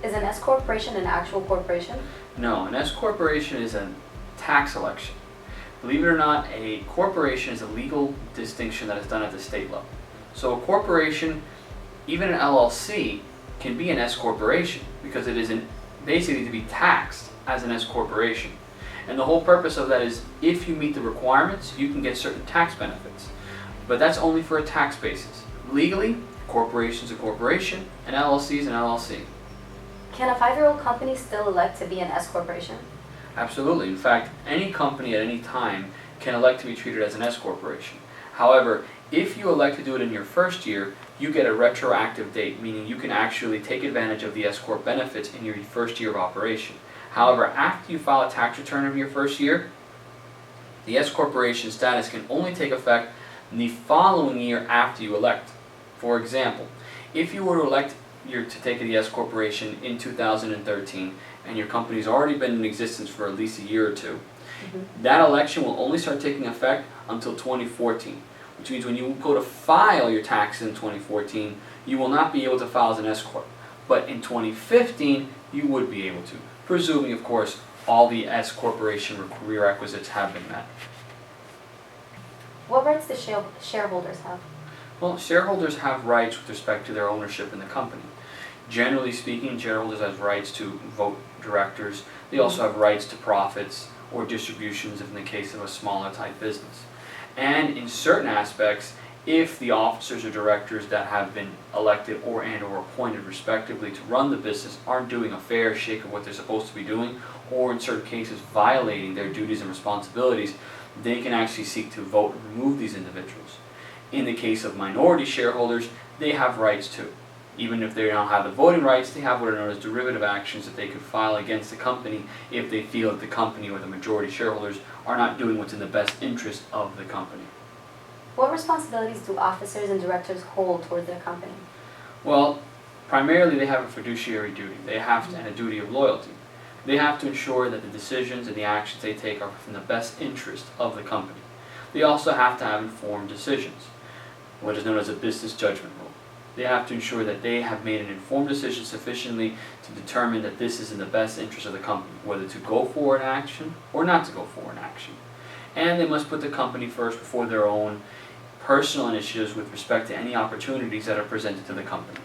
Is an S corporation an actual corporation? No, an S corporation is a tax election. Believe it or not, a corporation is a legal distinction that is done at the state level. So a corporation, even an LLC, can be an S corporation because it is basically to be taxed as an S corporation. And the whole purpose of that is if you meet the requirements, you can get certain tax benefits. But that's only for a tax basis. Legally, corporation's a corporation, an LLC is an LLC. Can a 5-year-old company still elect to be an S corporation? Absolutely. In fact, any company at any time can elect to be treated as an S corporation. However, if you elect to do it in your first year, you get a retroactive date, meaning you can actually take advantage of the S corp benefits in your first year of operation. However, after you file a tax return in your first year, the S corporation status can only take effect in the following year after you elect. For example, if you were to elect to take the S corporation in 2013 and your company's already been in existence for at least a year or two, that election will only start taking effect until 2014, which means when you go to file your taxes in 2014, you will not be able to file as an S corp. But in 2015, you would be able to, presuming, of course, all the S corporation prerequisites have been met. What rights do shareholders have? Well, shareholders have rights with respect to their ownership in the company. Generally speaking, shareholders have rights to vote directors. They also have rights to profits or distributions in the case of a smaller type business. And in certain aspects, if the officers or directors that have been elected or appointed respectively to run the business aren't doing a fair shake of what they're supposed to be doing, or in certain cases violating their duties and responsibilities, they can actually seek to vote and remove these individuals. In the case of minority shareholders, they have rights too. Even if they don't have the voting rights, they have what are known as derivative actions that they could file against the company if they feel that the company or the majority shareholders are not doing what's in the best interest of the company. What responsibilities do officers and directors hold towards their company? Well, primarily they have a fiduciary duty. They have and a duty of loyalty. They have to ensure that the decisions and the actions they take are in the best interest of the company. They also have to have informed decisions, what is known as a business judgment rule. They have to ensure that they have made an informed decision sufficiently to determine that this is in the best interest of the company, whether to go for an action or not to go for an action. And they must put the company first before their own personal initiatives with respect to any opportunities that are presented to the company.